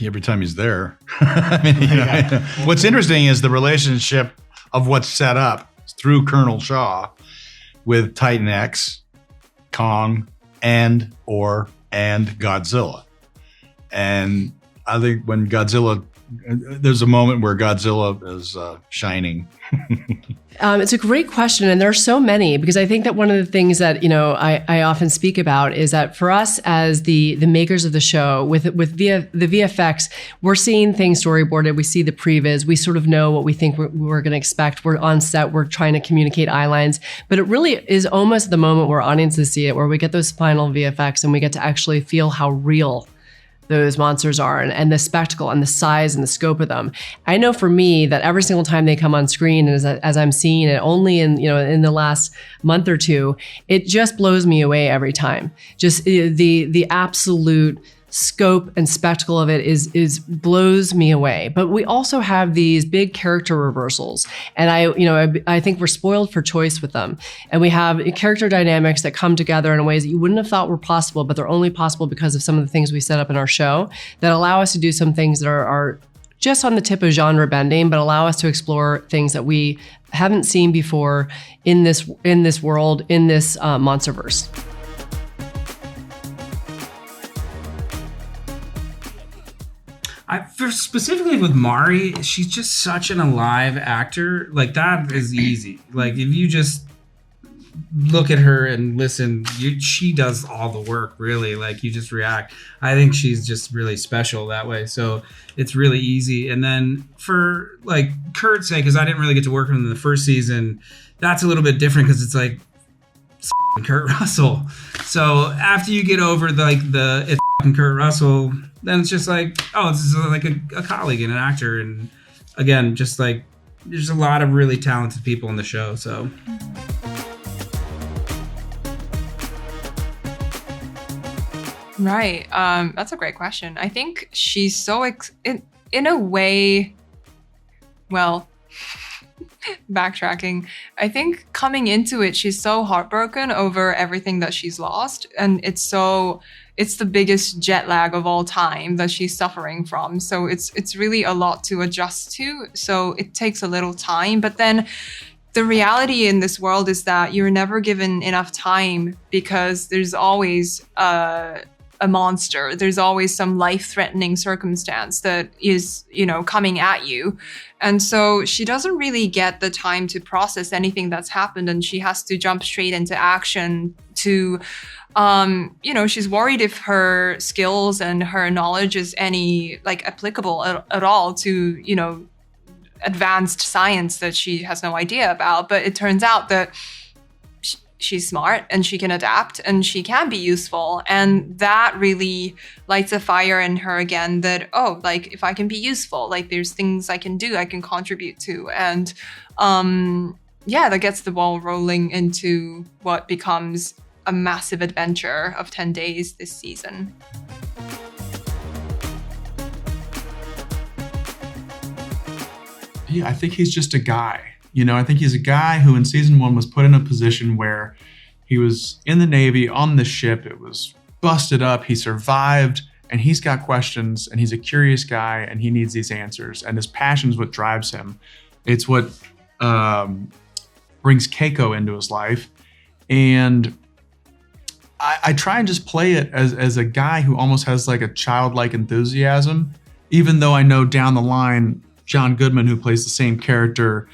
every time he's there. I mean, what's interesting is the relationship of what's set up through Colonel Shaw with Titan X, Kong, and Godzilla. And I think when Godzilla, there's a moment where Godzilla is shining. It's a great question, and there are so many, because I think that one of the things that I often speak about is that for us as the makers of the show, with the VFX, we're seeing things storyboarded. We see the previs. We sort of know what we think we're going to expect. We're on set. We're trying to communicate eye lines, but it really is almost the moment where audiences see it, where we get those final VFX and we get to actually feel how real those monsters are, and the spectacle and the size and the scope of them. I know for me that every single time they come on screen, and as I'm seeing it only in the last month or two, it just blows me away every time. Just the absolute scope and spectacle of it is blows me away. But we also have these big character reversals, and I think we're spoiled for choice with them. And we have character dynamics that come together in ways that you wouldn't have thought were possible, but they're only possible because of some of the things we set up in our show that allow us to do some things that are just on the tip of genre bending, but allow us to explore things that we haven't seen before in this world, in this monsterverse. Specifically with Mari, she's just such an alive actor. Like, that is easy. Like, if you just look at her and listen, she does all the work, really. Like, you just react. I think she's just really special that way. So it's really easy. And then for like Kurt's sake, because I didn't really get to work with him in the first season, that's a little bit different because it's like Kurt Russell. So after you get over it's Kurt Russell, then it's just like, oh, this is like a colleague and an actor. And again, just like, there's a lot of really talented people in the show. So. Right. That's a great question. I think she's so, in a way, well, backtracking, I think coming into it, she's so heartbroken over everything that she's lost. And it's the biggest jet lag of all time that she's suffering from. So it's really a lot to adjust to. So it takes a little time. But then the reality in this world is that you're never given enough time, because there's always a monster. There's always some life-threatening circumstance that is, coming at you. And so she doesn't really get the time to process anything that's happened, and she has to jump straight into action to, she's worried if her skills and her knowledge is any applicable at all to, advanced science that she has no idea about. But it turns out that she's smart and she can adapt and she can be useful. And that really lights a fire in her again that, if I can be useful, there's things I can do, I can contribute to. And that gets the ball rolling into what becomes a massive adventure of 10 days this season. Yeah, I think he's just a guy. I think he's a guy who in season 1 was put in a position where he was in the Navy on the ship. It was busted up. He survived, and he's got questions, and he's a curious guy, and he needs these answers. And his passion is what drives him. It's what brings Keiko into his life. And I try and just play it as a guy who almost has like a childlike enthusiasm, even though I know down the line, John Goodman, who plays the same character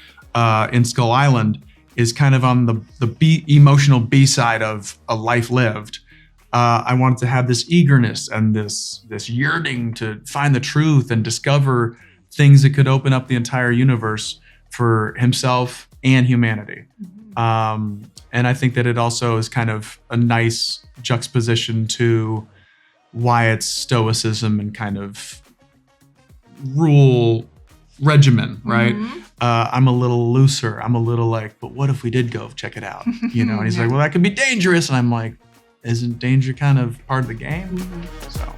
in Skull Island, is kind of on the emotional B-side of a life lived. I wanted to have this eagerness and this yearning to find the truth and discover things that could open up the entire universe for himself and humanity. And I think that it also is kind of a nice juxtaposition to Wyatt's stoicism and kind of rule regimen, right? Mm-hmm. I'm a little looser. I'm a little like, but what if we did go check it out? And he's like, well, that could be dangerous. And I'm like, isn't danger kind of part of the game? Mm-hmm. So.